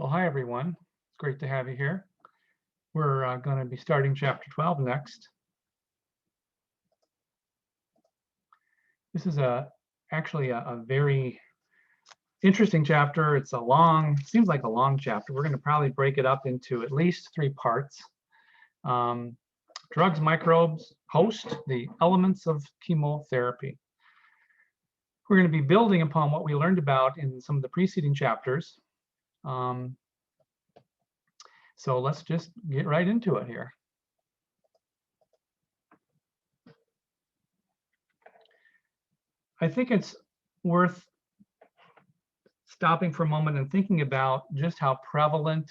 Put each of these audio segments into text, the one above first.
Well, hi everyone. It's great to have you here. We're going to be starting chapter 12 next. This is actually a very interesting chapter. It's seems like a long chapter. We're going to probably break it up into at least 3 parts. Drugs, microbes, host, the elements of chemotherapy. We're going to be building upon what we learned about in some of the preceding chapters. So let's just get right into it here. I think it's worth stopping for a moment and thinking about just how prevalent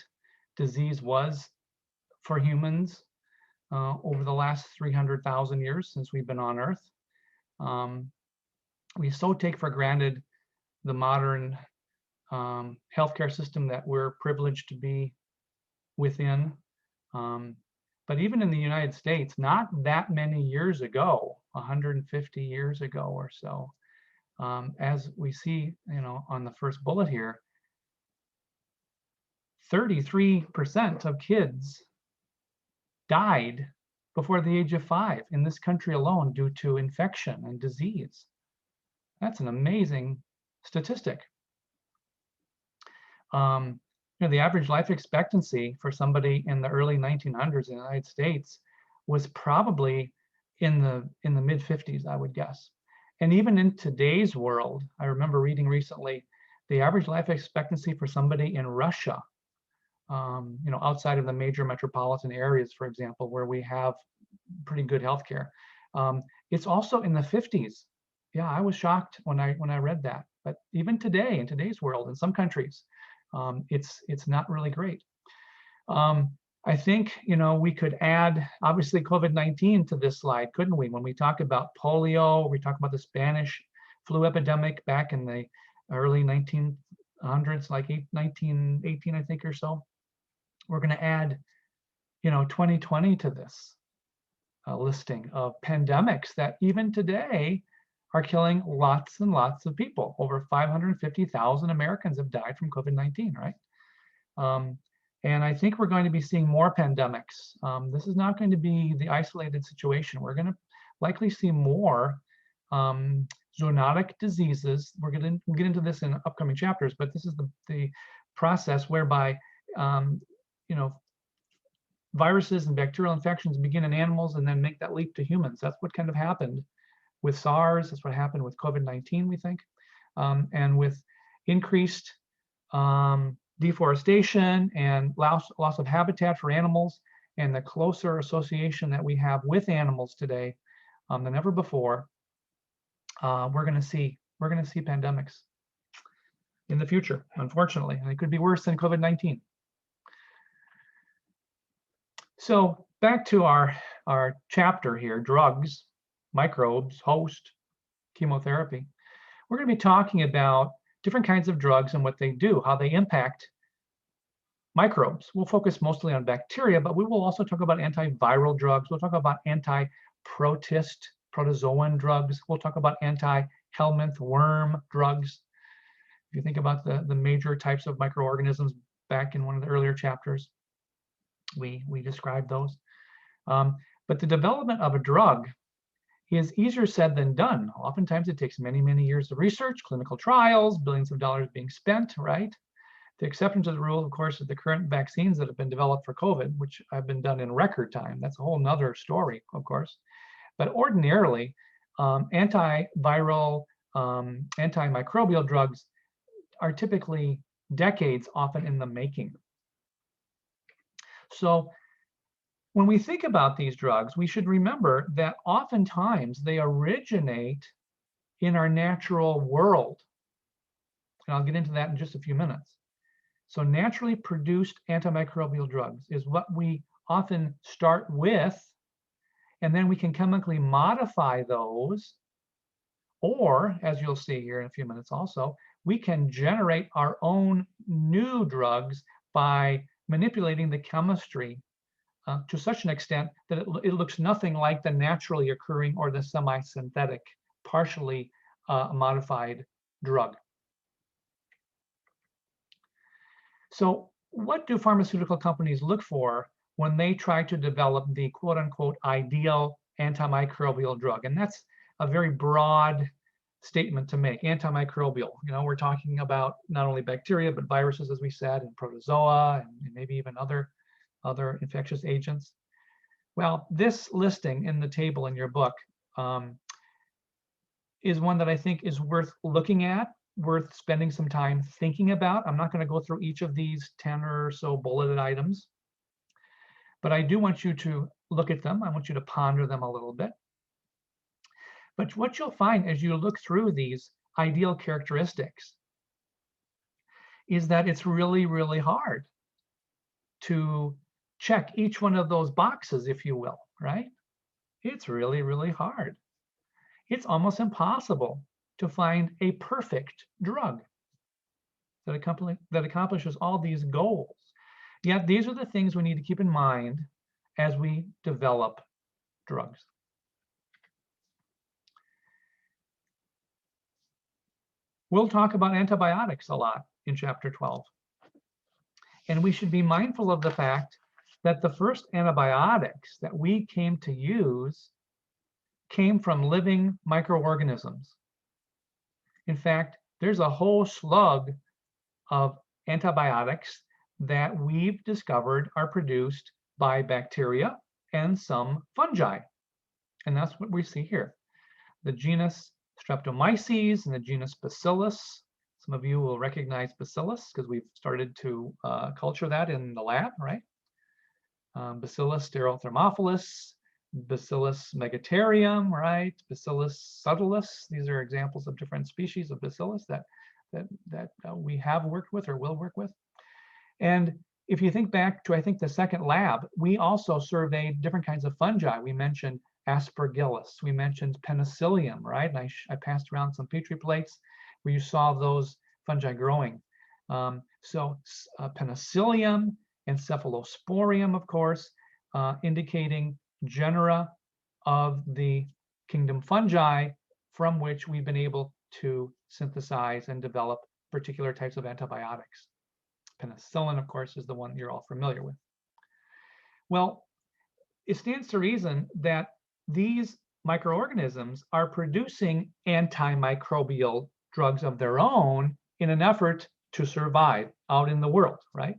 disease was for humans over the last 300,000 years since we've been on Earth. We so take for granted the modern healthcare system that we're privileged to be within. But even in the United States, not that many years ago, 150 years ago or so, as we see, on the first bullet here, 33% of kids died before the age of 5 in this country alone due to infection and disease. That's an amazing statistic. The average life expectancy for somebody in the early 1900s in the United States was probably in the mid 50s, I would guess. And even in today's world, I remember reading recently, the average life expectancy for somebody in Russia, outside of the major metropolitan areas, for example, where we have pretty good healthcare, it's also in the 50s. Yeah, I was shocked when I read that. But even today, in today's world, in some countries, it's not really great. I think we could add obviously COVID-19 to this slide, couldn't we? When we talk about polio, we talk about the Spanish flu epidemic back in the early 1900s, like 1918, I think, or so. We're going to add 2020 to this listing of pandemics that even today are killing lots and lots of people. Over 550,000 Americans have died from COVID-19, right? And I think we're going to be seeing more pandemics. This is not going to be the isolated situation. We're going to likely see more zoonotic diseases. We'll get into this in upcoming chapters, but this is the process whereby viruses and bacterial infections begin in animals and then make that leap to humans. That's what kind of happened with SARS. That's what happened with COVID-19, we think, and with increased deforestation and loss of habitat for animals, and the closer association that we have with animals today than ever before, we're going to see pandemics in the future, unfortunately, and it could be worse than COVID-19. So back to our chapter here: drugs, microbes, host, chemotherapy. We're going to be talking about different kinds of drugs and what they do, how they impact microbes. We'll focus mostly on bacteria, but we will also talk about antiviral drugs. We'll talk about protozoan drugs. We'll talk about anti-helminth worm drugs. If you think about the major types of microorganisms back in one of the earlier chapters, we described those. But the development of a drug is easier said than done. Oftentimes it takes many, many years of research, clinical trials, billions of dollars being spent, right? The exception to the rule, of course, is the current vaccines that have been developed for COVID, which have been done in record time. That's a whole nother story, of course. But ordinarily, antiviral, antimicrobial drugs are typically decades often in the making. So when we think about these drugs, we should remember that oftentimes they originate in our natural world. And I'll get into that in just a few minutes. So naturally produced antimicrobial drugs is what we often start with, and then we can chemically modify those, or, as you'll see here in a few minutes also, we can generate our own new drugs by manipulating the chemistry to such an extent that it looks nothing like the naturally occurring or the semi-synthetic, partially modified drug. So what do pharmaceutical companies look for when they try to develop the quote unquote ideal antimicrobial drug? And that's a very broad statement to make. Antimicrobial, we're talking about not only bacteria, but viruses, as we said, and protozoa, and maybe even other infectious agents. Well, this listing in the table in your book is one that I think is worth looking at, worth spending some time thinking about. I'm not going to go through each of these 10 or so bulleted items, but I do want you to look at them. I want you to ponder them a little bit. But what you'll find as you look through these ideal characteristics is that it's really, really hard to check each one of those boxes, if you will, right? It's really, really hard. It's almost impossible to find a perfect drug that accomplishes all these goals. Yet these are the things we need to keep in mind as we develop drugs. We'll talk about antibiotics a lot in chapter 12. And we should be mindful of the fact that the first antibiotics that we came to use came from living microorganisms. In fact, there's a whole slug of antibiotics that we've discovered are produced by bacteria and some fungi. And that's what we see here. The genus Streptomyces and the genus Bacillus. Some of you will recognize Bacillus because we've started to culture that in the lab, right? Bacillus stereothermophilus, Bacillus megaterium, right? Bacillus subtilis. These are examples of different species of Bacillus that we have worked with or will work with. And if you think back to, I think, the second lab, we also surveyed different kinds of fungi. We mentioned Aspergillus, we mentioned Penicillium, right? And I passed around some Petri plates where you saw those fungi growing. Penicillium and Cephalosporium, of course, indicating genera of the kingdom fungi from which we've been able to synthesize and develop particular types of antibiotics. Penicillin, of course, is the one you're all familiar with. Well, it stands to reason that these microorganisms are producing antimicrobial drugs of their own in an effort to survive out in the world, right?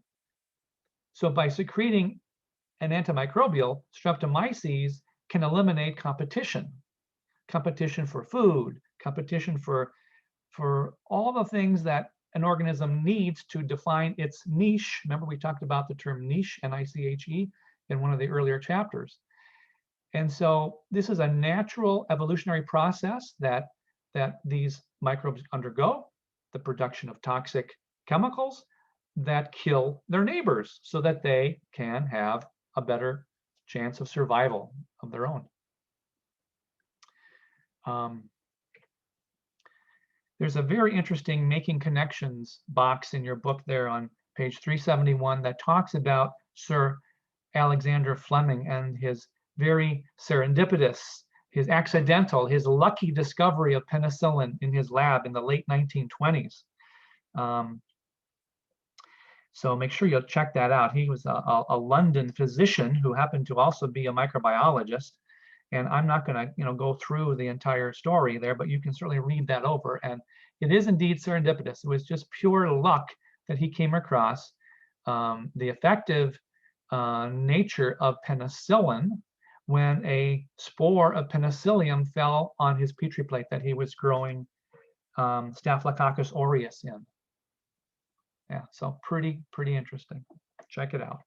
So by secreting an antimicrobial, Streptomyces can eliminate competition for food, competition for all the things that an organism needs to define its niche. Remember, we talked about the term niche, N-I-C-H-E, in one of the earlier chapters. And so this is a natural evolutionary process that these microbes undergo, the production of toxic chemicals that kill their neighbors so that they can have a better chance of survival of their own. There's a very interesting making connections box in your book there on page 371 that talks about Sir Alexander Fleming and his very serendipitous, his accidental, his lucky discovery of penicillin in his lab in the late 1920s. So make sure you'll check that out. He was a London physician who happened to also be a microbiologist. And I'm not going to go through the entire story there, but you can certainly read that over. And it is indeed serendipitous. It was just pure luck that he came across the effective nature of penicillin when a spore of Penicillium fell on his Petri plate that he was growing Staphylococcus aureus in. Yeah, so pretty interesting. Check it out.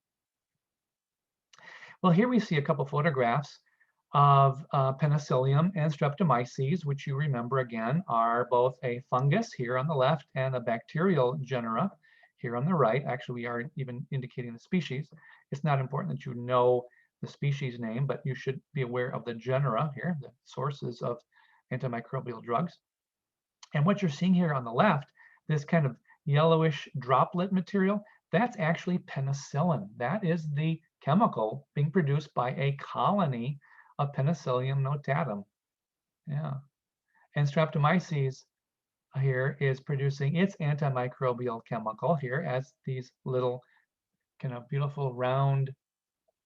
Well, here we see a couple photographs of Penicillium and Streptomyces, which you remember again are both a fungus here on the left and a bacterial genera here on the right. Actually, we are even indicating the species. It's not important that you know the species name, but you should be aware of the genera here, the sources of antimicrobial drugs. And what you're seeing here on the left, this kind of yellowish droplet material, that's actually penicillin. That is the chemical being produced by a colony of Penicillium notatum. Yeah. And Streptomyces here is producing its antimicrobial chemical here as these little kind of beautiful round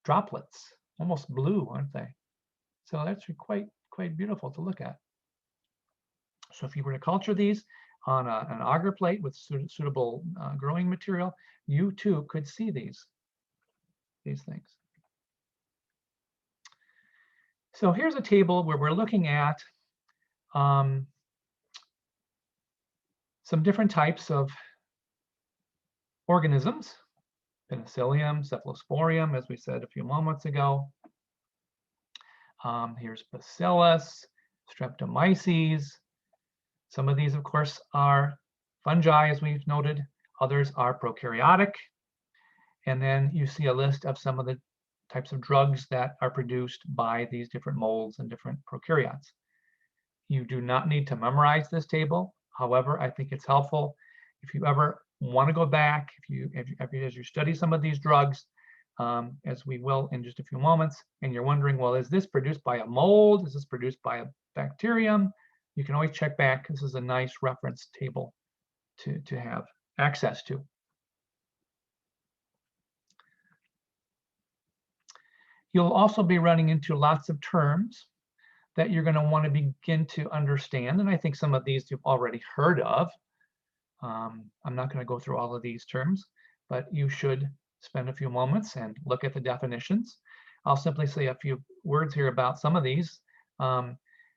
droplets, almost blue, aren't they? So that's quite beautiful to look at. So if you were to culture these on an agar plate with suitable growing material, you too could see these things. So here's a table where we're looking at some different types of organisms. Penicillium, Cephalosporium, as we said a few moments ago. Here's Bacillus, Streptomyces. Some of these, of course, are fungi, as we've noted. Others are prokaryotic. And then you see a list of some of the types of drugs that are produced by these different molds and different prokaryotes. You do not need to memorize this table. However, I think it's helpful if you ever want to go back, as you study some of these drugs, as we will in just a few moments, and you're wondering, well, is this produced by a mold? Is this produced by a bacterium? You can always check back. This is a nice reference table to have access to. You'll also be running into lots of terms that you're going to want to begin to understand. And I think some of these you've already heard of. I'm not going to go through all of these terms, but you should spend a few moments and look at the definitions. I'll simply say a few words here about some of these.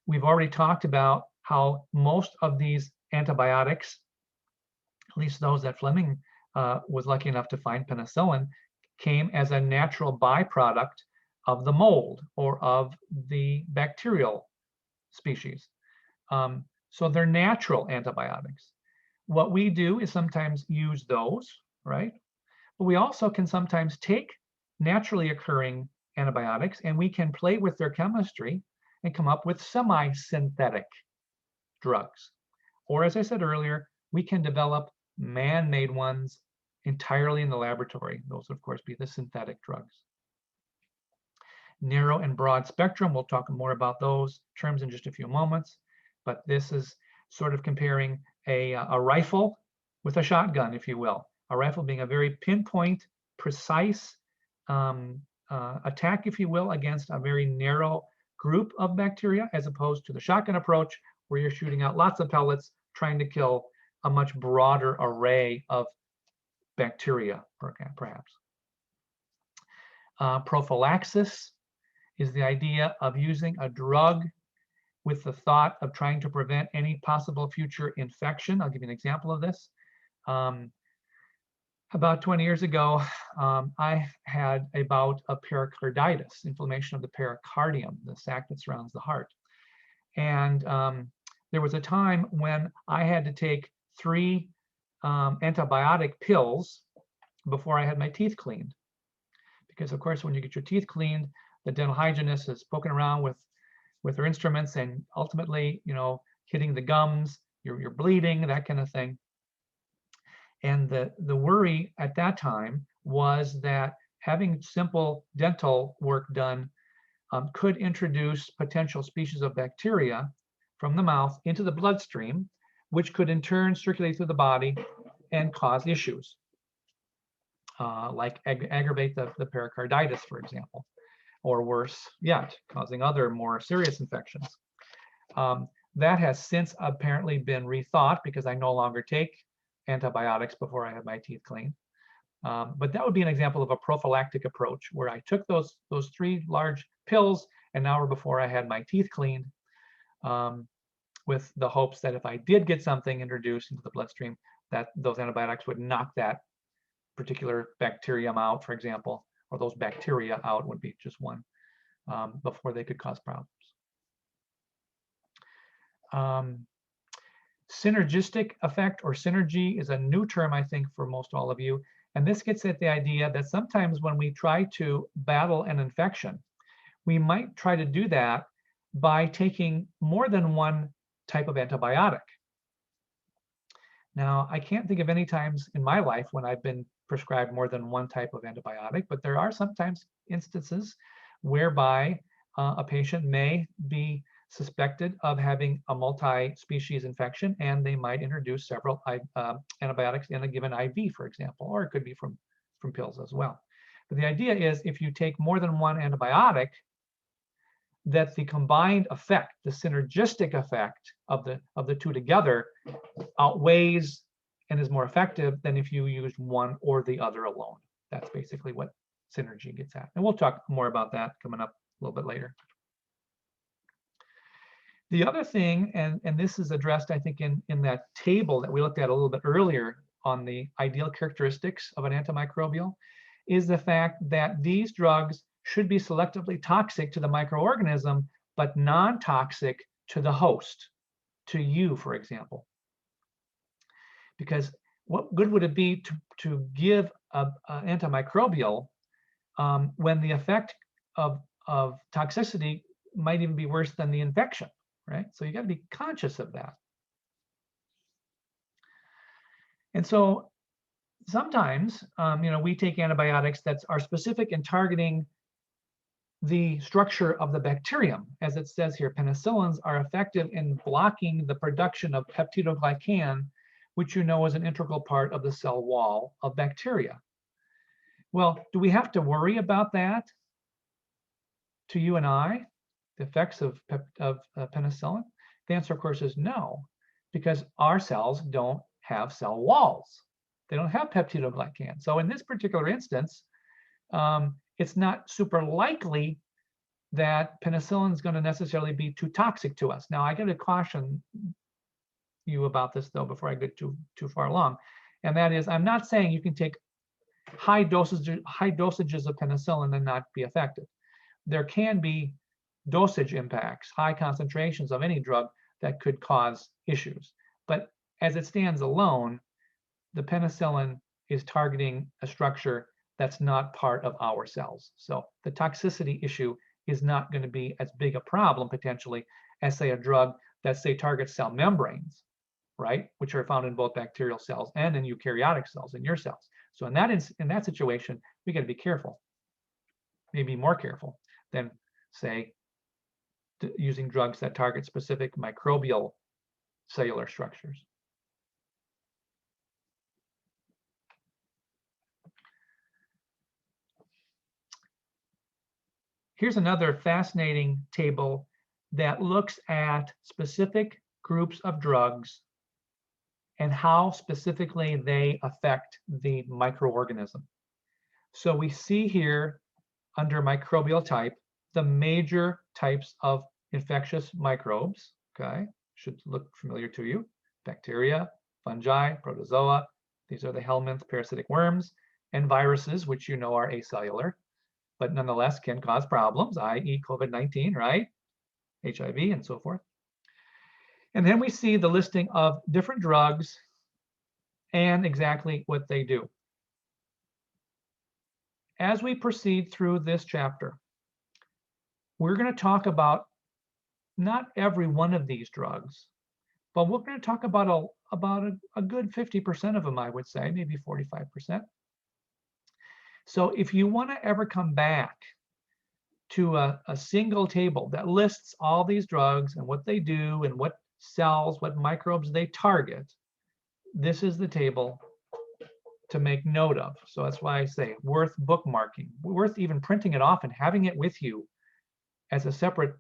We've already talked about how most of these antibiotics, at least those that Fleming was lucky enough to find, penicillin, came as a natural byproduct of the mold or of the bacterial species. So they're natural antibiotics. What we do is sometimes use those, right? But we also can sometimes take naturally occurring antibiotics and we can play with their chemistry and come up with semi-synthetic drugs. Or as I said earlier, we can develop man-made ones entirely in the laboratory. Those, of course, be the synthetic drugs. Narrow and broad spectrum, we'll talk more about those terms in just a few moments, but this is sort of comparing a rifle with a shotgun, if you will. A rifle being a very pinpoint, precise attack, if you will, against a very narrow group of bacteria, as opposed to the shotgun approach, where you're shooting out lots of pellets, trying to kill a much broader array of bacteria, perhaps. Prophylaxis is the idea of using a drug with the thought of trying to prevent any possible future infection. I'll give you an example of this. About 20 years ago, I had a bout of pericarditis, inflammation of the pericardium, the sac that surrounds the heart. And there was a time when I had to take 3 antibiotic pills before I had my teeth cleaned. Because of course, when you get your teeth cleaned, the dental hygienist is poking around with her instruments and ultimately, hitting the gums, you're bleeding, that kind of thing. And the worry at that time was that having simple dental work done could introduce potential species of bacteria from the mouth into the bloodstream, which could in turn circulate through the body and cause issues, like aggravate the pericarditis, for example, or worse yet, causing other more serious infections. That has since apparently been rethought because I no longer take antibiotics before I have my teeth cleaned. But that would be an example of a prophylactic approach where I took those 3 large pills an hour before I had my teeth cleaned, with the hopes that if I did get something introduced into the bloodstream, that those antibiotics would knock that particular bacterium out, for example, or those bacteria out, would be just one, before they could cause problems. Synergistic effect or synergy is a new term, I think, for most all of you. And this gets at the idea that sometimes when we try to battle an infection, we might try to do that by taking more than one type of antibiotic. Now, I can't think of any times in my life when I've been prescribed more than one type of antibiotic, but there are sometimes instances whereby a patient may be suspected of having a multi-species infection, and they might introduce several antibiotics in a given IV, for example, or it could be from from pills as well. But the idea is if you take more than one antibiotic, that the combined effect, the synergistic effect of the two together outweighs and is more effective than if you used one or the other alone. That's basically what synergy gets at. And we'll talk more about that coming up a little bit later. The other thing, and this is addressed, I think, in that table that we looked at a little bit earlier on the ideal characteristics of an antimicrobial, is the fact that these drugs should be selectively toxic to the microorganism, but non-toxic to the host, to you, for example. Because what good would it be to give an antimicrobial when the effect of toxicity might even be worse than the infection, right? So you got to be conscious of that. And so sometimes, we take antibiotics that are specific in targeting the structure of the bacterium. As it says here, penicillins are effective in blocking the production of peptidoglycan, which you know is an integral part of the cell wall of bacteria. Well, do we have to worry about that to you and I, the effects of penicillin? The answer, of course, is no, because our cells don't have cell walls. They don't have peptidoglycan. So in this particular instance, it's not super likely that penicillin is going to necessarily be too toxic to us. Now, I got to caution you about this, though, before I get too far along. And that is, I'm not saying you can take high dosages of penicillin and not be effective. There can be dosage impacts, high concentrations of any drug that could cause issues. But as it stands alone, the penicillin is targeting a structure that's not part of our cells. So the toxicity issue is not going to be as big a problem potentially as, say, a drug that, say, targets cell membranes, right, which are found in both bacterial cells and in eukaryotic cells, in your cells. So in that situation, we got to be careful, maybe more careful than, say, using drugs that target specific microbial cellular structures. Here's another fascinating table that looks at specific groups of drugs and how specifically they affect the microorganism. So we see here under microbial type, the major types of infectious microbes, okay, should look familiar to you: bacteria, fungi, protozoa. These are the helminth parasitic worms, and viruses, which you know are acellular, but nonetheless can cause problems, i.e. COVID-19, right? HIV and so forth. And then we see the listing of different drugs and exactly what they do. As we proceed through this chapter, we're going to talk about not every one of these drugs, but we're going to talk about a good 50% of them, I would say, maybe 45%. So if you want to ever come back to a single table that lists all these drugs and what they do and what cells, what microbes they target, this is the table to make note of. So that's why I say worth bookmarking, worth even printing it off and having it with you as a separate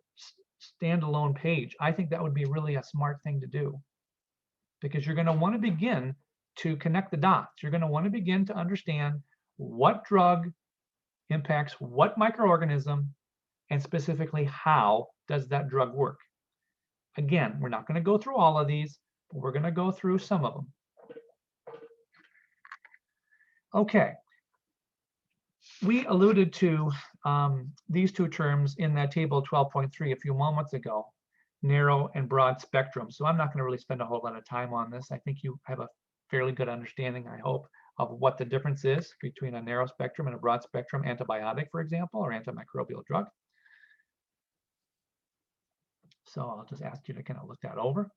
standalone page. I think that would be really a smart thing to do, because you're going to want to begin to connect the dots. You're going to want to begin to understand what drug impacts what microorganism, and specifically how does that drug work. Again, we're not going to go through all of these, but we're going to go through some of them. Okay. We alluded to these two terms in that table 12.3 a few moments ago, narrow and broad spectrum. So I'm not going to really spend a whole lot of time on this. I think you have a fairly good understanding, I hope, of what the difference is between a narrow spectrum and a broad spectrum antibiotic, for example, or antimicrobial drug. So I'll just ask you to kind of look that over.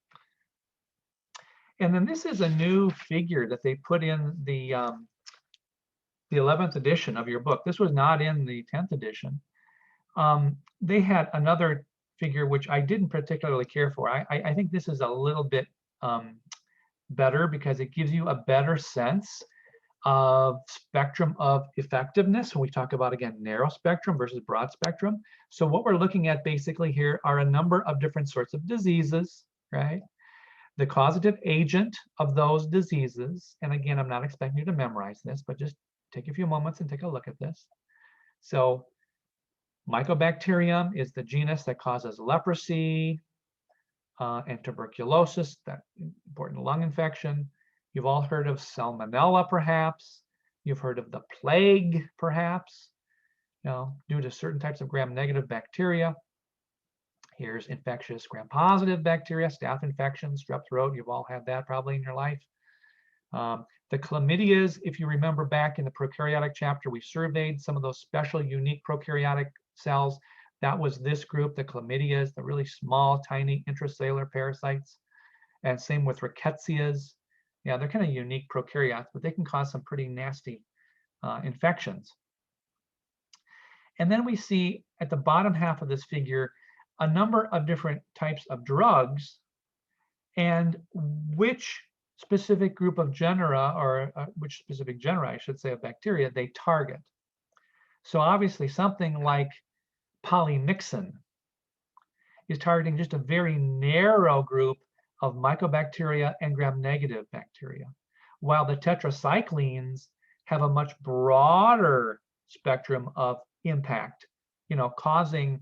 And then this is a new figure that they put in the 11th edition of your book. This was not in the 10th edition. They had another figure which I didn't particularly care for. I think this is a little bit better because it gives you a better sense of spectrum of effectiveness when we talk about, again, narrow spectrum versus broad spectrum. So what we're looking at basically here are a number of different sorts of diseases, right? The causative agent of those diseases, and again, I'm not expecting you to memorize this, but just take a few moments and take a look at this. So Mycobacterium is the genus that causes leprosy and tuberculosis, that important lung infection. You've all heard of Salmonella, perhaps. You've heard of the plague, perhaps, due to certain types of gram-negative bacteria. Here's infectious gram-positive bacteria, staph infections, strep throat. You've all had that probably in your life. The chlamydias, if you remember back in the prokaryotic chapter, we surveyed some of those special, unique prokaryotic cells. That was this group, the chlamydias, the really small, tiny intracellular parasites. And same with rickettsias. Yeah, they're kind of unique prokaryotes, but they can cause some pretty nasty infections. And then we see at the bottom half of this figure a number of different types of drugs and which specific group of genera, or which specific genera, I should say, of bacteria they target. So obviously something like polymyxin is targeting just a very narrow group of mycobacteria and gram-negative bacteria, while the tetracyclines have a much broader spectrum of impact, causing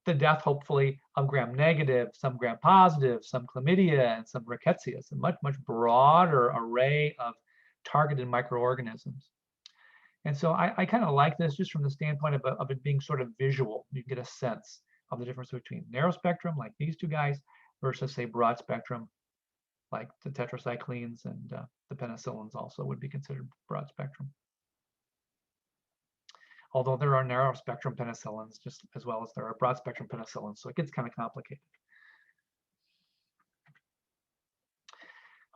the death, hopefully, of gram-negative, some gram-positive, some chlamydia, and some rickettsias, a much, much broader array of targeted microorganisms. And so I kind of like this just from the standpoint of it being sort of visual. You get a sense of the difference between narrow spectrum, like these two guys, versus, say, broad spectrum, like the tetracyclines and the penicillins also would be considered broad spectrum. Although there are narrow spectrum penicillins just as well as there are broad spectrum penicillins, so it gets kind of complicated.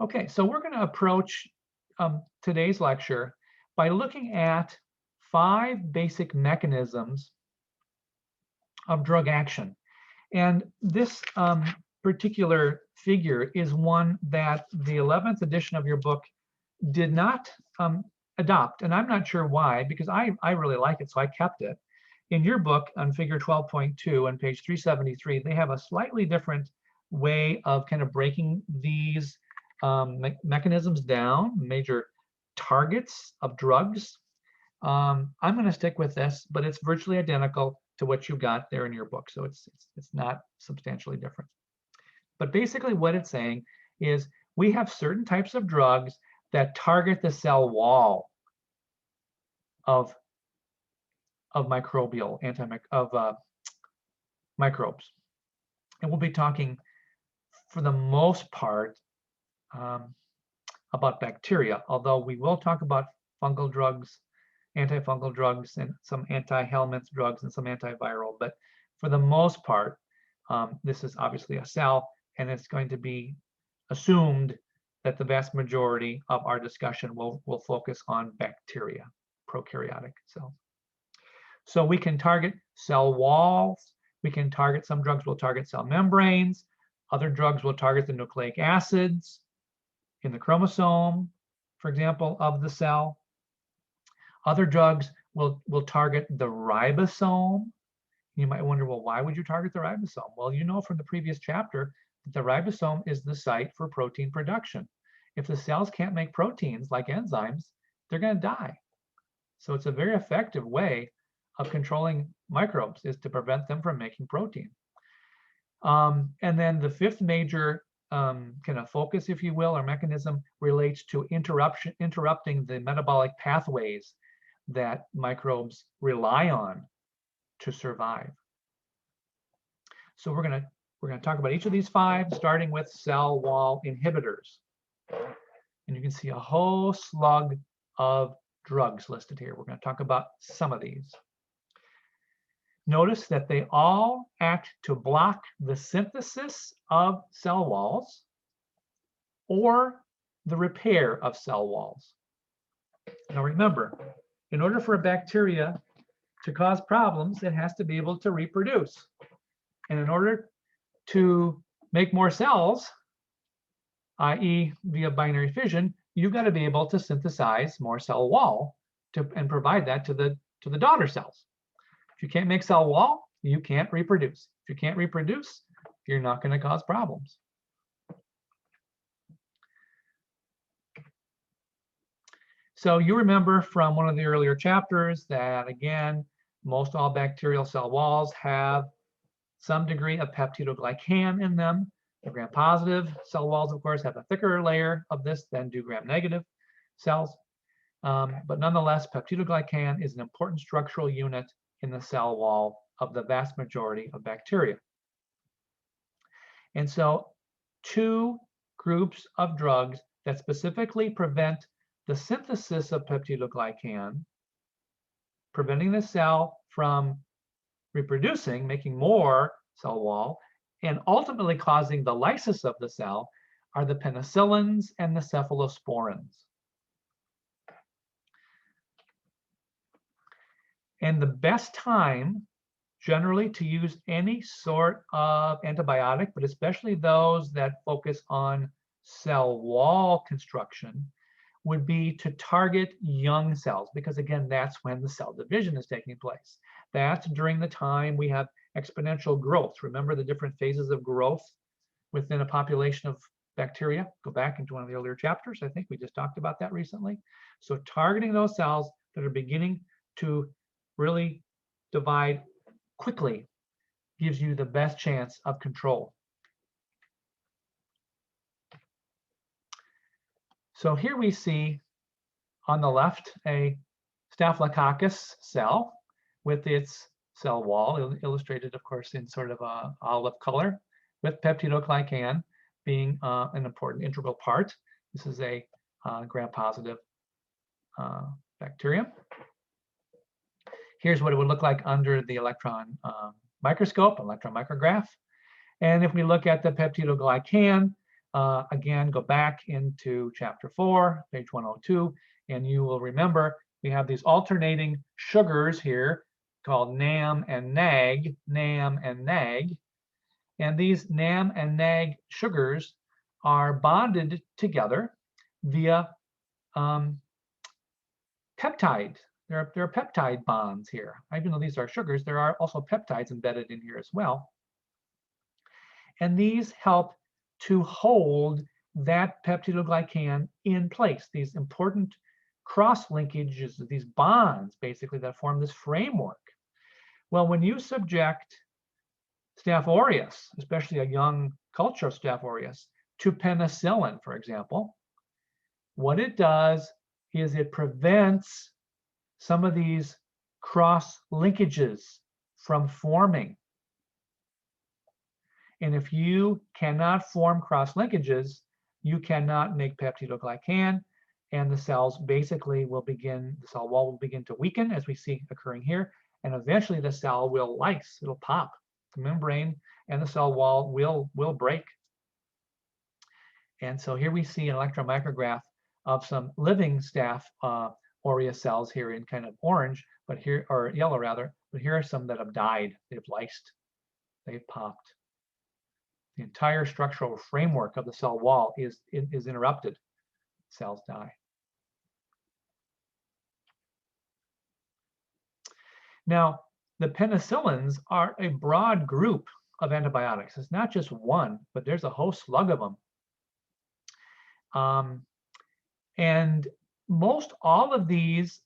Okay, so we're going to approach today's lecture by looking at 5 basic mechanisms of drug action. And this particular figure is one that the 11th edition of your book did not adopt, and I'm not sure why, because I really like it, so I kept it. In your book, on figure 12.2 on page 373, they have a slightly different way of kind of breaking these mechanisms down, major targets of drugs. I'm going to stick with this, but it's virtually identical to what you got there in your book, so it's not substantially different. But basically what it's saying is we have certain types of drugs that target the cell wall of microbial microbes, and we'll be talking for the most part about bacteria, although we will talk about fungal drugs, antifungal drugs, and some anti-helminth drugs and some antiviral. But for the most part, this is obviously a cell, and it's going to be assumed that the vast majority of our discussion will focus on bacteria, prokaryotic cells. So we can target cell walls. We can target, some drugs will target cell membranes. Other drugs will target the nucleic acids in the chromosome, for example, of the cell. Other drugs will target the ribosome. You might wonder, well, why would you target the ribosome? Well, you know from the previous chapter that the ribosome is the site for protein production. If the cells can't make proteins like enzymes, they're going to die. So it's a very effective way of controlling microbes, is to prevent them from making protein. And then the 5th major kind of focus, if you will, or mechanism relates to interrupting the metabolic pathways that microbes rely on to survive. So we're going to talk about each of these 5, starting with cell wall inhibitors. And you can see a whole slug of drugs listed here. We're going to talk about some of these. Notice that they all act to block the synthesis of cell walls or the repair of cell walls. Now remember, in order for a bacteria to cause problems, it has to be able to reproduce. And in order to make more cells, i.e. via binary fission, you've got to be able to synthesize more cell wall and provide that to the daughter cells. If you can't make cell wall, you can't reproduce. If you can't reproduce, you're not going to cause problems. So you remember from one of the earlier chapters that, again, most all bacterial cell walls have some degree of peptidoglycan in them. The gram-positive cell walls, of course, have a thicker layer of this than do gram-negative cells. But nonetheless, peptidoglycan is an important structural unit in the cell wall of the vast majority of bacteria. And so two groups of drugs that specifically prevent the synthesis of peptidoglycan, preventing the cell from reproducing, making more cell wall, and ultimately causing the lysis of the cell, are the penicillins and the cephalosporins. And the best time generally to use any sort of antibiotic, but especially those that focus on cell wall construction, would be to target young cells, because again, that's when the cell division is taking place. That's during the time we have exponential growth. Remember the different phases of growth within a population of bacteria? Go back into one of the earlier chapters. I think we just talked about that recently. So targeting those cells that are beginning to really divide quickly gives you the best chance of control. So here we see on the left a Staphylococcus cell with its cell wall, illustrated, of course, in sort of a olive color, with peptidoglycan being an important integral part. This is a gram-positive bacterium. Here's what it would look like under the electron microscope, electron micrograph. And if we look at the peptidoglycan, again, go back into chapter 4, page 102, and you will remember we have these alternating sugars here called NAM and NAG, NAM and NAG. And these NAM and NAG sugars are bonded together via peptide. There are peptide bonds here. Even though these are sugars, there are also peptides embedded in here as well. And these help to hold that peptidoglycan in place, these important cross linkages, these bonds basically that form this framework. Well, when you subject Staph aureus, especially a young culture of Staph aureus, to penicillin, for example, what it does is it prevents some of these cross linkages from forming. And if you cannot form cross linkages, you cannot make peptidoglycan, and the cells basically will begin, the cell wall will begin to weaken, as we see occurring here, and eventually the cell will lyse, it'll pop. The membrane and the cell wall will break. And so here we see an electron micrograph of some living Staph aureus cells here in kind of orange, but here, or yellow rather, but here are some that have died. They've lysed, they've popped. The entire structural framework of the cell wall is interrupted. Cells die. Now, the penicillins are a broad group of antibiotics. It's not just one, but there's a whole slug of them. And most all of these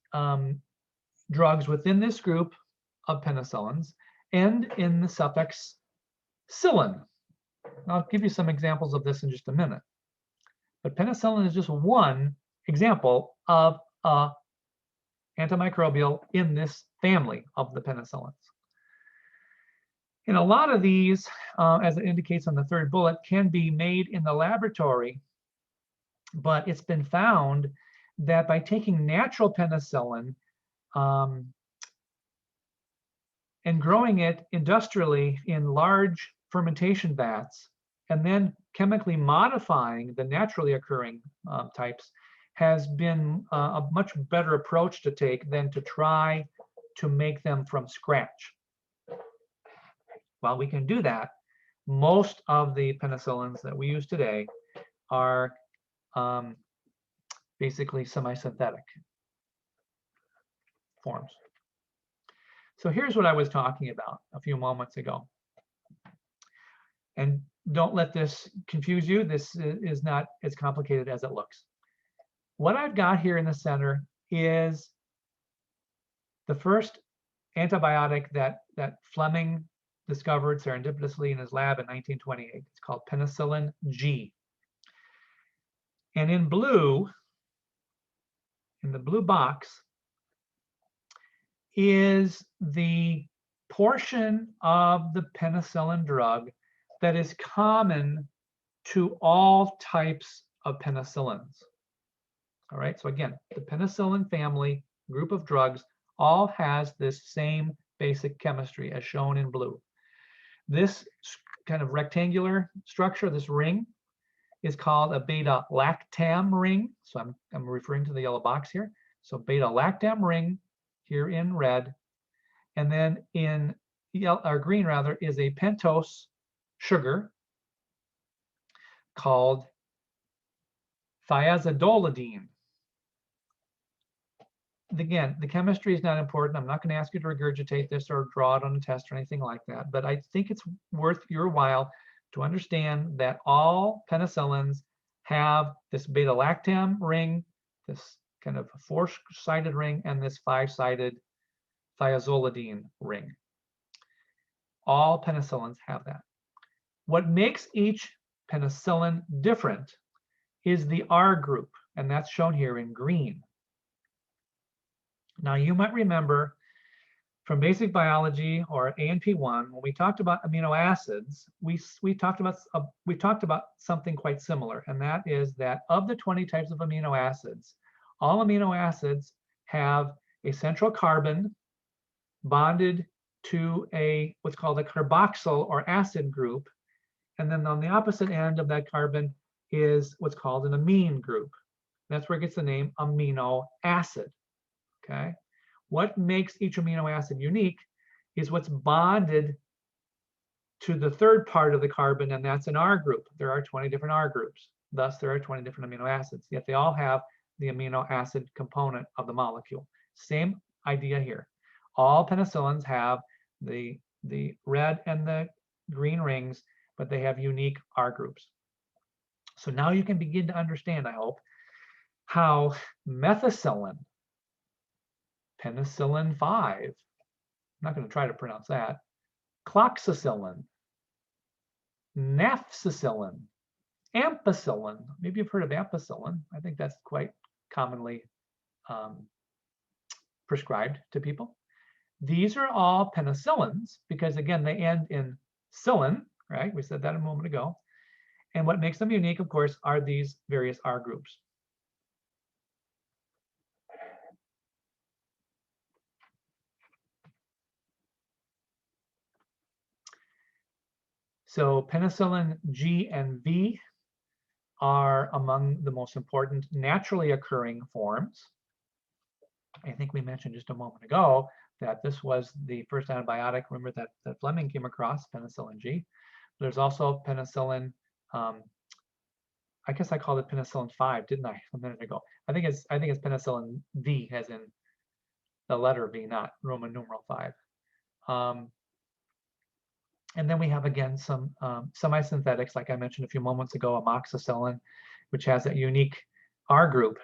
drugs within this group of penicillins end in the suffix -cillin. I'll give you some examples of this in just a minute. But penicillin is just one example of antimicrobial in this family of the penicillins. And a lot of these, as it indicates on the third bullet, can be made in the laboratory, but it's been found that by taking natural penicillin and growing it industrially in large fermentation vats, and then chemically modifying the naturally occurring types, has been a much better approach to take than to try to make them from scratch. While we can do that, most of the penicillins that we use today are basically semi-synthetic forms. So here's what I was talking about a few moments ago. And don't let this confuse you. This is not as complicated as it looks. What I've got here in the center is the first antibiotic that Fleming discovered serendipitously in his lab in 1928. It's called penicillin G. And in blue, in the blue box, is the portion of the penicillin drug that is common to all types of penicillins. All right, so again, the penicillin family group of drugs all has this same basic chemistry as shown in blue. This kind of rectangular structure, this ring, is called a beta-lactam ring. So I'm referring to the yellow box here. So beta-lactam ring here in red. And then in yellow, or green rather, is a pentose sugar called thiazidolidine. Again, the chemistry is not important. I'm not going to ask you to regurgitate this or draw it on a test or anything like that. But I think it's worth your while to understand that all penicillins have this beta-lactam ring, this kind of four-sided ring, and this five-sided thiazolidine ring. All penicillins have that. What makes each penicillin different is the R group, and that's shown here in green. Now, you might remember from basic biology or A&P1, when we talked about amino acids, we talked about something quite similar, and that is that of the 20 types of amino acids, all amino acids have a central carbon bonded to what's called a carboxyl or acid group, and then on the opposite end of that carbon is what's called an amine group. That's where it gets the name amino acid. Okay, what makes each amino acid unique is what's bonded to the third part of the carbon, and that's an R group. There are 20 different R groups. Thus, there are 20 different amino acids, yet they all have the amino acid component of the molecule. Same idea here. All penicillins have the red and the green rings, but they have unique R groups. So now you can begin to understand, I hope, how methicillin, penicillin 5, I'm not going to try to pronounce that, cloxacillin, nafcillin, ampicillin, maybe you've heard of ampicillin. I think that's quite commonly prescribed to people. These are all penicillins because, again, they end in cillin, right? We said that a moment ago. And what makes them unique, of course, are these various R groups. So penicillin G and V are among the most important naturally occurring forms. I think we mentioned just a moment ago that this was the first antibiotic, remember, that Fleming came across, penicillin G. There's also penicillin, I guess I called it penicillin 5, didn't I, a minute ago? I think it's penicillin V, as in the letter V, not Roman numeral 5. And then we have, again, some semi-synthetics, like I mentioned a few moments ago, amoxicillin, which has that unique R group.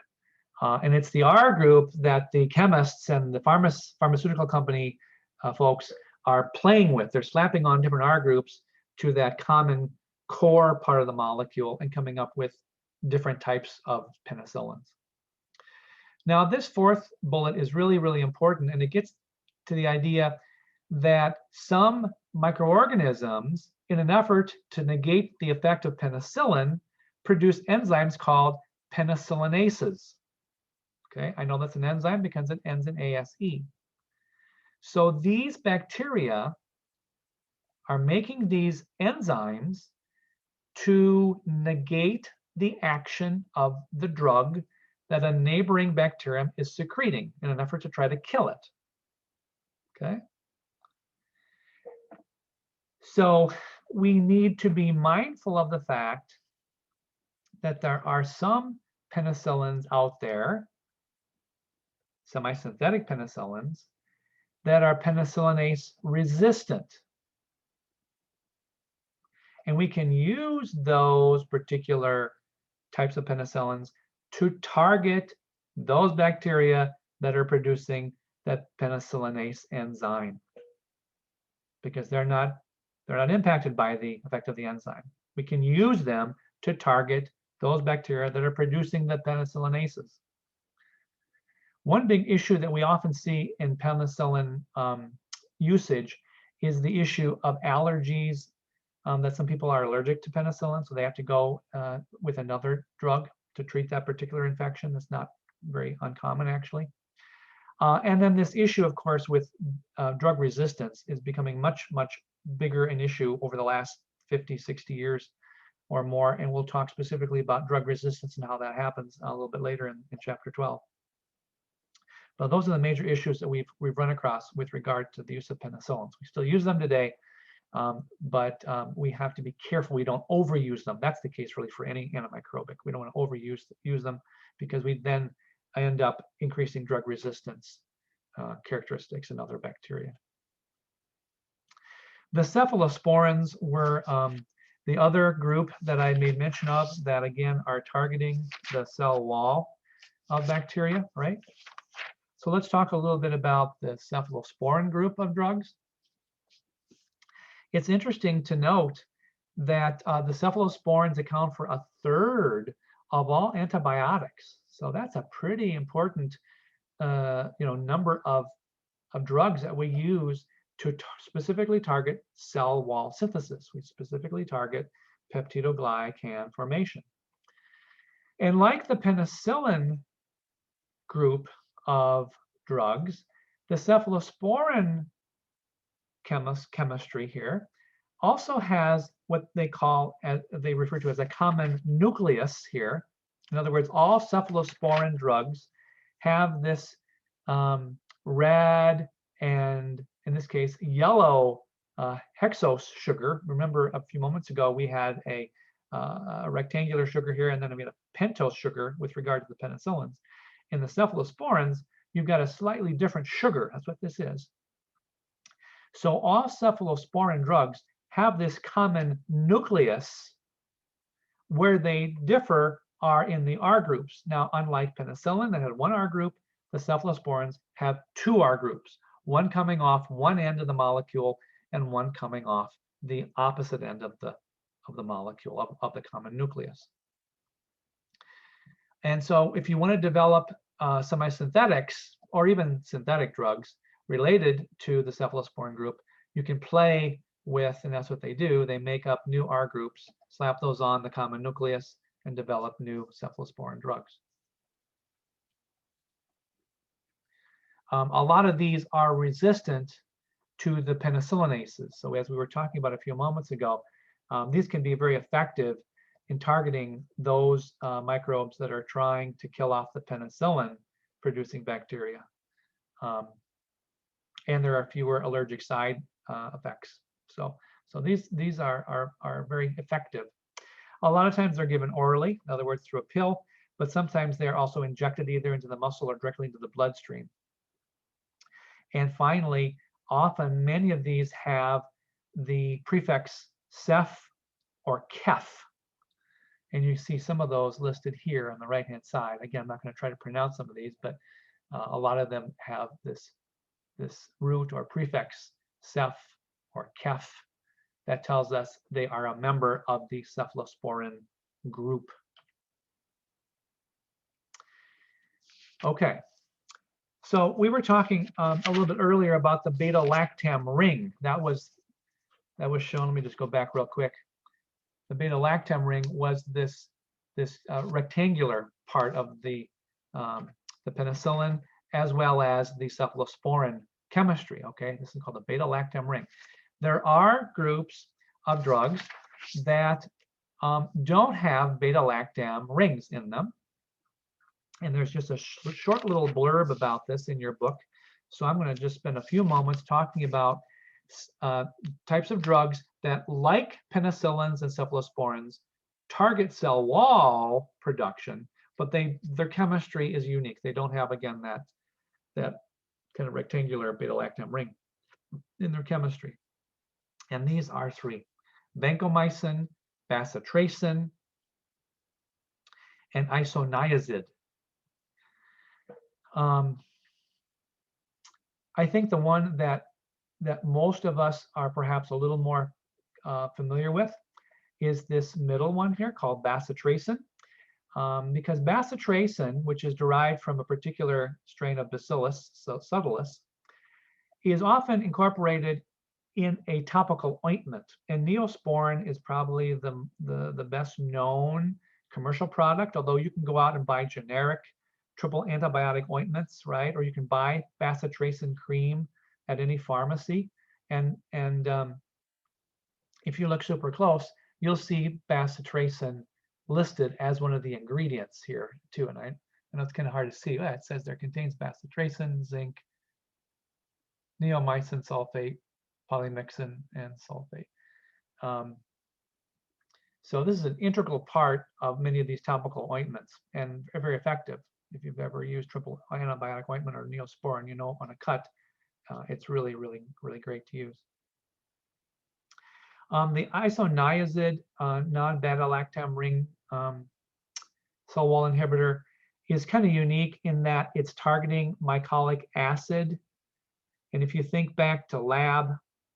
And it's the R group that the chemists and the pharmaceutical company folks are playing with. They're slapping on different R groups to that common core part of the molecule and coming up with different types of penicillins. Now, this fourth bullet is really, really important, and it gets to the idea that some microorganisms, in an effort to negate the effect of penicillin, produce enzymes called penicillinases. Okay, I know that's an enzyme because it ends in ASE. So these bacteria are making these enzymes to negate the action of the drug that a neighboring bacterium is secreting in an effort to try to kill it. Okay. So we need to be mindful of the fact that there are some penicillins out there, semi-synthetic penicillins, that are penicillinase resistant. And we can use those particular types of penicillins to target those bacteria that are producing that penicillinase enzyme, because they're not impacted by the effect of the enzyme. We can use them to target those bacteria that are producing the penicillinases. One big issue that we often see in penicillin usage is the issue of allergies, that some people are allergic to penicillin, so they have to go with another drug to treat that particular infection. That's not very uncommon, actually. And then this issue, of course, with drug resistance is becoming much, much bigger an issue over the last 50, 60 years or more. And we'll talk specifically about drug resistance and how that happens a little bit later in chapter 12. But those are the major issues that we've run across with regard to the use of penicillins. We still use them today, but we have to be careful we don't overuse them. That's the case really for any antimicrobic. We don't want to use them, because we then end up increasing drug resistance characteristics in other bacteria. The cephalosporins were the other group that I made mention of that, again, are targeting the cell wall of bacteria, right? So let's talk a little bit about the cephalosporin group of drugs. It's interesting to note that the cephalosporins account for 1/3 of all antibiotics. So that's a pretty important number of drugs that we use to specifically target cell wall synthesis. We specifically target peptidoglycan formation. And like the penicillin group of drugs, the cephalosporin chemistry here also has what they refer to as a common nucleus here. In other words, all cephalosporin drugs have this red and, in this case, yellow hexose sugar. Remember, a few moments ago we had a rectangular sugar here, and then we had a pentose sugar with regard to the penicillins. In the cephalosporins, you've got a slightly different sugar. That's what this is. So all cephalosporin drugs have this common nucleus. Where they differ are in the R groups. Now, unlike penicillin that had one R group, the cephalosporins have 2 R groups, one coming off one end of the molecule and one coming off the opposite end of the molecule, of the common nucleus. And so if you want to develop semi-synthetics or even synthetic drugs related to the cephalosporin group, you can play with, and that's what they do, they make up new R groups, slap those on the common nucleus, and develop new cephalosporin drugs. A lot of these are resistant to the penicillinases. So as we were talking about a few moments ago, these can be very effective in targeting those microbes that are trying to kill off the penicillin producing bacteria. And there are fewer allergic side effects. So these are very effective. A lot of times they're given orally, in other words, through a pill, but sometimes they're also injected either into the muscle or directly into the bloodstream. And finally, often many of these have the prefix Ceph or Kef. And you see some of those listed here on the right-hand side. Again, I'm not going to try to pronounce some of these, but a lot of them have this root or prefix Ceph or Kef. That tells us they are a member of the cephalosporin group. Okay, so we were talking a little bit earlier about the beta-lactam ring. That was shown. Let me just go back real quick. The beta-lactam ring was this rectangular part of the penicillin, as well as the cephalosporin chemistry. Okay, this is called the beta-lactam ring. There are groups of drugs that don't have beta-lactam rings in them. And there's just a short little blurb about this in your book. So I'm going to just spend a few moments talking about types of drugs that, like penicillins and cephalosporins, target cell wall production, but their chemistry is unique. They don't have, again, that kind of rectangular beta-lactam ring in their chemistry. And these are three: vancomycin, bacitracin, and isoniazid. I think the one that most of us are perhaps a little more familiar with is this middle one here called bacitracin, because bacitracin, which is derived from a particular strain of Bacillus subtilis, is often incorporated in a topical ointment. And Neosporin is probably the best known commercial product, although you can go out and buy generic triple antibiotic ointments, right? Or you can buy bacitracin cream at any pharmacy. And if you look super close, you'll see bacitracin listed as one of the ingredients here too. And I know it's kind of hard to see. It says there contains bacitracin, zinc, neomycin sulfate, polymyxin, and sulfate. So this is an integral part of many of these topical ointments, and very effective. If you've ever used triple antibiotic ointment or Neosporin, you know on a cut, it's really, really, really great to use. The isoniazid non-beta-lactam ring cell wall inhibitor is kind of unique in that it's targeting mycolic acid. And if you think back to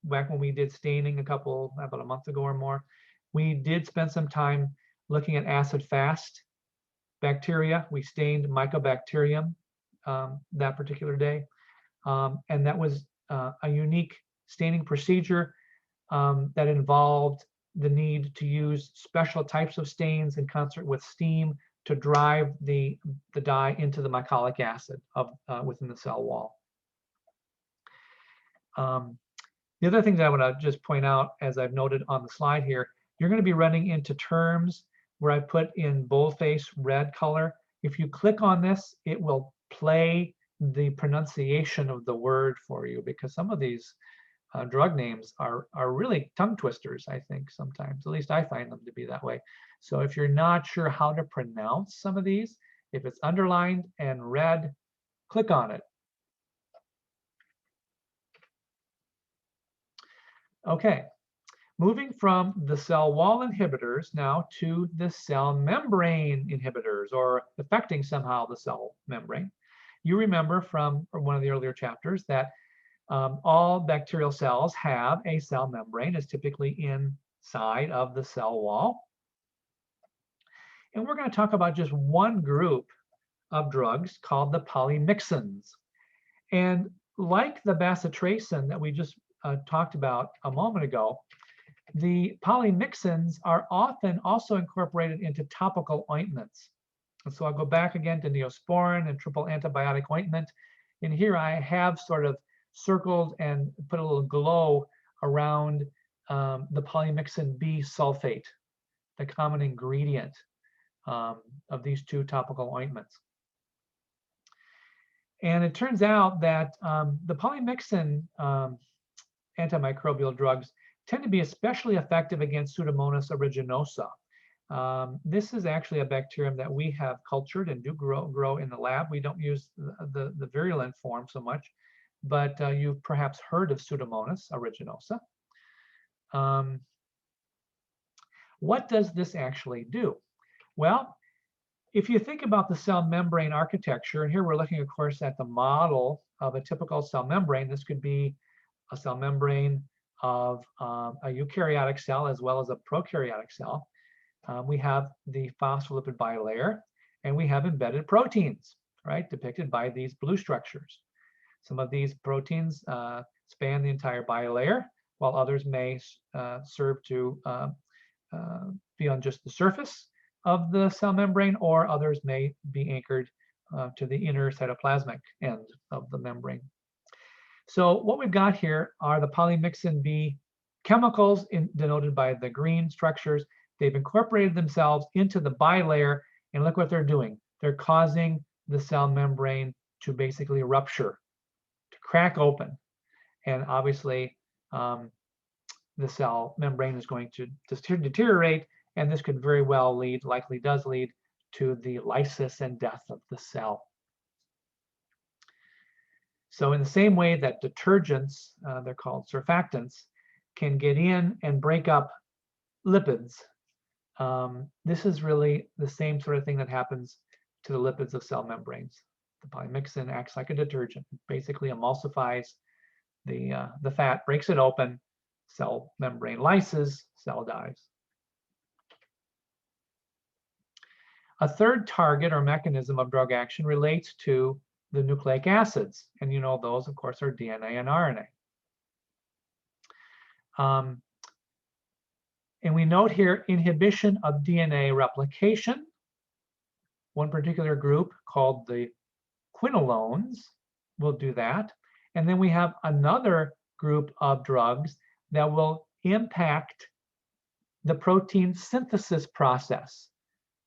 back when we did staining about a month ago or more, we did spend some time looking at acid-fast bacteria. We stained Mycobacterium that particular day. And that was a unique staining procedure that involved the need to use special types of stains in concert with steam to drive the dye into the mycolic acid within the cell wall. The other thing that I want to just point out, as I've noted on the slide here, you're going to be running into terms where I put in boldface red color. If you click on this, it will play the pronunciation of the word for you, because some of these drug names are really tongue twisters, I think, sometimes. At least I find them to be that way. So if you're not sure how to pronounce some of these, if it's underlined and red, click on it. Okay, moving from the cell wall inhibitors now to the cell membrane inhibitors, or affecting somehow the cell membrane. You remember from one of the earlier chapters that all bacterial cells have a cell membrane. It's typically inside of the cell wall. And we're going to talk about just one group of drugs called the polymyxins. And like the bacitracin that we just talked about a moment ago, the polymyxins are often also incorporated into topical ointments. And so I'll go back again to Neosporin and triple antibiotic ointment. And here I have sort of circled and put a little glow around the polymyxin B sulfate, the common ingredient of these two topical ointments. And it turns out that the polymyxin antimicrobial drugs tend to be especially effective against Pseudomonas aeruginosa. This is actually a bacterium that we have cultured and do grow in the lab. We don't use the virulent form so much, but you've perhaps heard of Pseudomonas aeruginosa. What does this actually do? Well, if you think about the cell membrane architecture, and here we're looking, of course, at the model of a typical cell membrane. This could be a cell membrane of a eukaryotic cell as well as a prokaryotic cell. We have the phospholipid bilayer, and we have embedded proteins, right, depicted by these blue structures. Some of these proteins span the entire bilayer, while others may serve to be on just the surface of the cell membrane, or others may be anchored to the inner cytoplasmic end of the membrane. So what we've got here are the polymyxin B chemicals denoted by the green structures. They've incorporated themselves into the bilayer, and look what they're doing. They're causing the cell membrane to basically rupture, to crack open. And obviously, the cell membrane is going to deteriorate, and this could very well lead, likely does lead, to the lysis and death of the cell. So in the same way that detergents, they're called surfactants, can get in and break up lipids, this is really the same sort of thing that happens to the lipids of cell membranes. The polymyxin acts like a detergent, it basically emulsifies the fat, breaks it open, cell membrane lyses, cell dies. A third target or mechanism of drug action relates to the nucleic acids, and you know those, of course, are DNA and RNA. And we note here inhibition of DNA replication. One particular group called the quinolones will do that. And then we have another group of drugs that will impact the protein synthesis process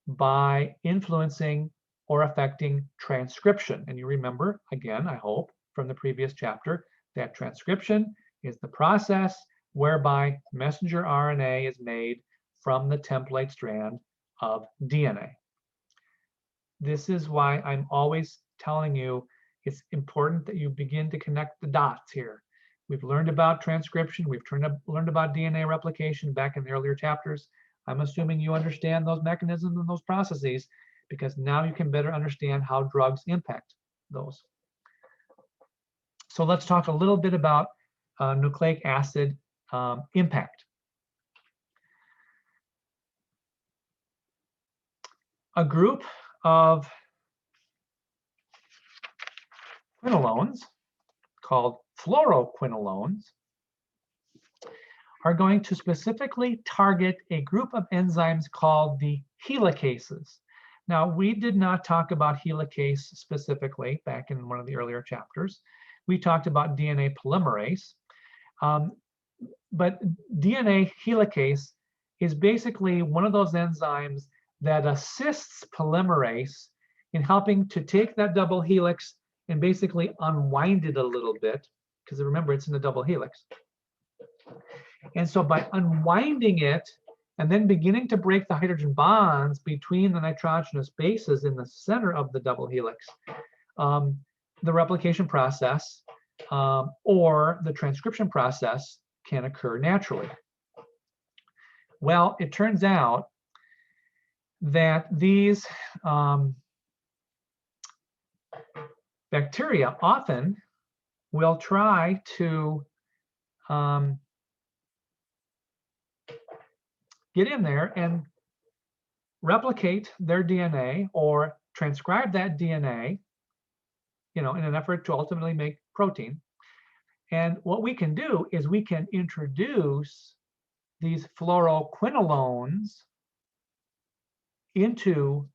by influencing or affecting transcription. And you remember, again, I hope, from the previous chapter, that transcription is the process whereby messenger RNA is made from the template strand of DNA. This is why I'm always telling you it's important that you begin to connect the dots here. We've learned about transcription, we've learned about DNA replication back in the earlier chapters. I'm assuming you understand those mechanisms and those processes, because now you can better understand how drugs impact those. So let's talk a little bit about nucleic acid impact. A group of quinolones called fluoroquinolones are going to specifically target a group of enzymes called the helicases. Now, we did not talk about helicase specifically back in one of the earlier chapters. We talked about DNA polymerase. But DNA helicase is basically one of those enzymes that assists polymerase in helping to take that double helix and basically unwind it a little bit, because remember, it's in the double helix. And so by unwinding it and then beginning to break the hydrogen bonds between the nitrogenous bases in the center of the double helix, the replication process or the transcription process can occur naturally. Well, it turns out that these bacteria often will try to get in there and replicate their DNA or transcribe that DNA, in an effort to ultimately make protein. And what we can do is we can introduce these fluoroquinolones into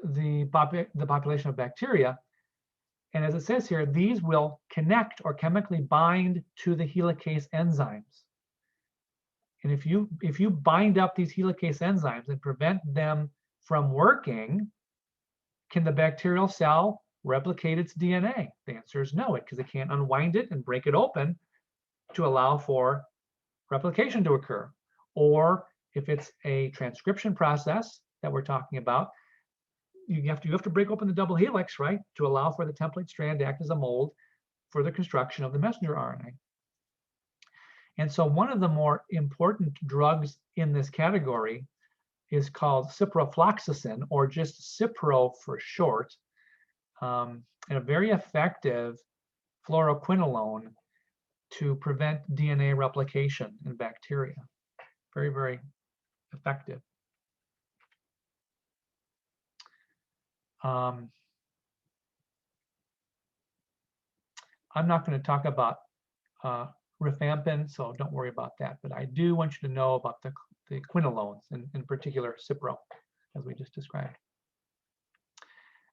the population of bacteria. And as it says here, these will connect or chemically bind to the helicase enzymes. And if you bind up these helicase enzymes and prevent them from working, can the bacterial cell replicate its DNA? The answer is no, because it can't unwind it and break it open to allow for replication to occur. Or if it's a transcription process that we're talking about, you have to break open the double helix, right, to allow for the template strand to act as a mold for the construction of the messenger RNA. And so one of the more important drugs in this category is called ciprofloxacin, or just Cipro for short, and a very effective fluoroquinolone to prevent DNA replication in bacteria. Very, very effective. I'm not going to talk about rifampin, so don't worry about that. But I do want you to know about the quinolones, in particular Cipro, as we just described.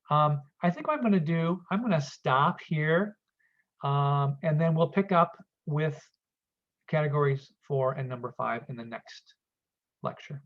I think what I'm going to do, I'm going to stop here, and then we'll pick up with categories 4 and number 5 in the next lecture.